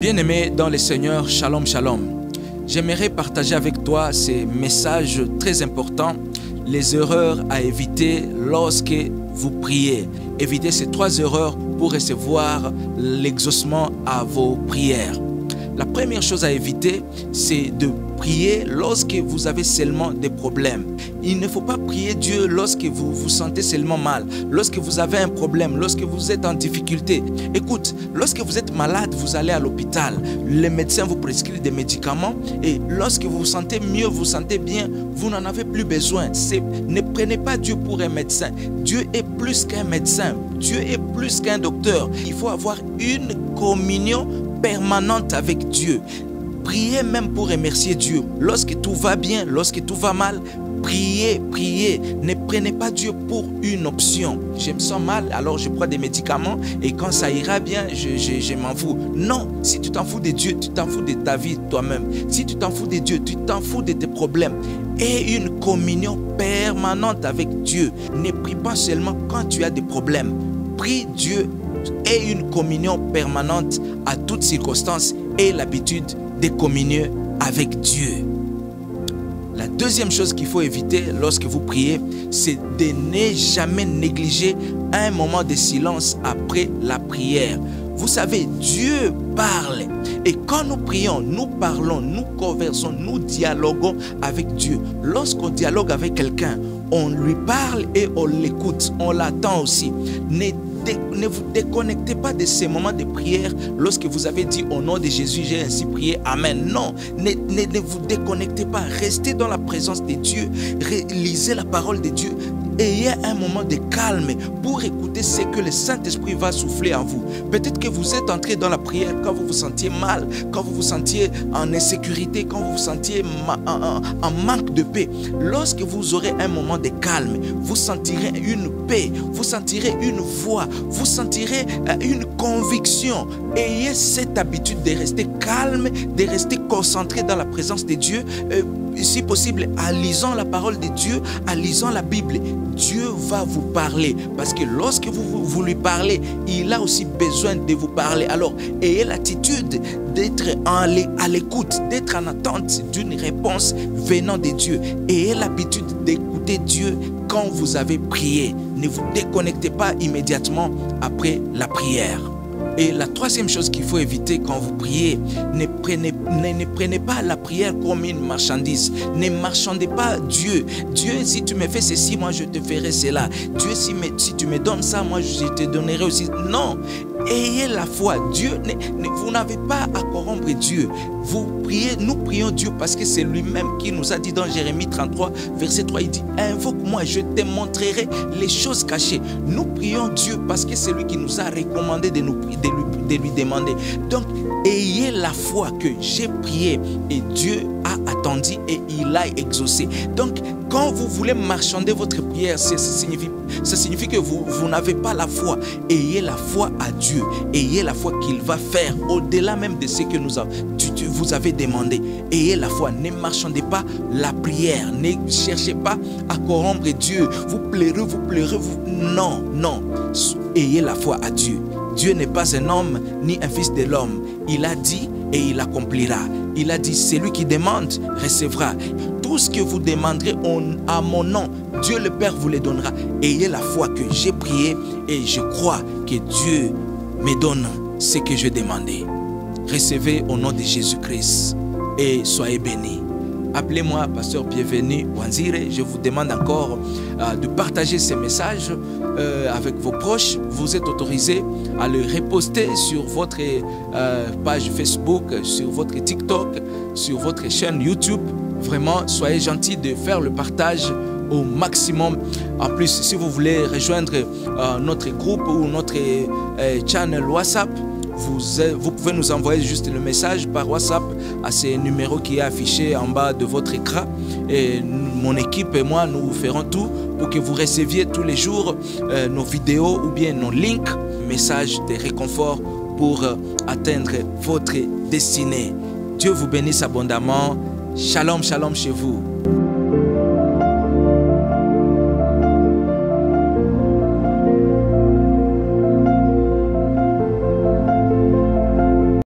Bien-aimé dans le Seigneur, shalom, shalom. J'aimerais partager avec toi ces messages très importants, les erreurs à éviter lorsque vous priez. Évitez ces 3 erreurs pour recevoir l'exaucement à vos prières. La première chose à éviter, c'est de prier lorsque vous avez seulement des problèmes. Il ne faut pas prier Dieu lorsque vous vous sentez seulement mal, lorsque vous avez un problème, lorsque vous êtes en difficulté. Écoute, lorsque vous êtes malade, vous allez à l'hôpital. Les médecins vous prescrivent des médicaments et lorsque vous vous sentez mieux, vous vous sentez bien, vous n'en avez plus besoin. Ne prenez pas Dieu pour un médecin. Dieu est plus qu'un médecin. Dieu est plus qu'un docteur. Il faut avoir une communion permanente avec Dieu. Priez même pour remercier Dieu. Lorsque tout va bien, lorsque tout va mal, priez, priez. Ne prenez pas Dieu pour une option. Je me sens mal, alors je prends des médicaments et quand ça ira bien, je m'en fous. Non, si tu t'en fous de Dieu, tu t'en fous de ta vie toi-même. Si tu t'en fous de Dieu, tu t'en fous de tes problèmes. Et une communion permanente avec Dieu. Ne prie pas seulement quand tu as des problèmes. Prie Dieu et une communion permanente à toutes circonstances et l'habitude de communier avec Dieu. La deuxième chose qu'il faut éviter lorsque vous priez, c'est de ne jamais négliger un moment de silence après la prière. Vous savez, Dieu parle. Et quand nous prions, nous parlons, nous conversons, nous dialoguons avec Dieu. Lorsqu'on dialogue avec quelqu'un, on lui parle et on l'écoute, on l'attend aussi. Ne vous déconnectez pas de ces moments de prière lorsque vous avez dit au nom de Jésus, j'ai ainsi prié, Amen. Non, ne vous déconnectez pas. Restez dans la présence de Dieu. Lisez la parole de Dieu. Ayez un moment de calme pour écouter ce que le Saint-Esprit va souffler en vous. Peut-être que vous êtes entré dans la prière quand vous vous sentiez mal, quand vous vous sentiez en insécurité, quand vous vous sentiez en manque de paix. Lorsque vous aurez un moment de calme, vous sentirez une paix, vous sentirez une voix, vous sentirez une conviction. Ayez cette habitude de rester calme, de rester concentré dans la présence de Dieu. Si possible, en lisant la parole de Dieu, en lisant la Bible, Dieu va vous parler. Parce que lorsque vous lui parlez, il a aussi besoin de vous parler. Alors, ayez l'attitude d'être à l'écoute, d'être en attente d'une réponse venant de Dieu. Ayez l'habitude d'écouter Dieu quand vous avez prié. Ne vous déconnectez pas immédiatement après la prière. Et la troisième chose qu'il faut éviter quand vous priez, ne prenez pas la prière comme une marchandise. Ne marchandez pas Dieu. Dieu, si tu me fais ceci, moi je te ferai cela. Dieu, si tu me donnes ça, moi je te donnerai aussi. Non, ayez la foi. Dieu, vous n'avez pas à corrompre Dieu. Vous priez, nous prions Dieu parce que c'est lui-même qui nous a dit dans Jérémie 33, verset 3, il dit, invoque-moi, je te montrerai les choses cachées. Nous prions Dieu parce que c'est lui qui nous a recommandé de lui demander. Donc, ayez la foi que j'ai prié et Dieu a attendu et il a exaucé. Donc, quand vous voulez marchander votre prière, ça signifie que vous n'avez pas la foi. Ayez la foi à Dieu. Ayez la foi qu'il va faire au-delà même de ce que vous avez demandé. Ayez la foi. Ne marchandez pas la prière. Ne cherchez pas à corrompre Dieu. Vous pleurez. Non, non. Ayez la foi à Dieu. Dieu n'est pas un homme ni un fils de l'homme. Il a dit et il accomplira. Il a dit, celui qui demande recevra. Tout ce que vous demanderez à mon nom, Dieu le Père vous le donnera. Ayez la foi que j'ai prié et je crois que Dieu me donne ce que je demandais. Recevez au nom de Jésus-Christ et soyez bénis. Appelez-moi Pasteur Bienvenu Wanzire. Je vous demande encore de partager ces messages avec vos proches. Vous êtes autorisé à le reposter sur votre page Facebook, sur votre TikTok, sur votre chaîne YouTube. Vraiment, soyez gentils de faire le partage au maximum. En plus, si vous voulez rejoindre notre groupe ou notre channel WhatsApp, vous pouvez nous envoyer juste le message par WhatsApp à ce numéro qui est affiché en bas de votre écran. Et mon équipe et moi, nous ferons tout pour que vous receviez tous les jours nos vidéos ou bien nos links, messages de réconfort pour atteindre votre destinée. Dieu vous bénisse abondamment. Shalom, shalom chez vous.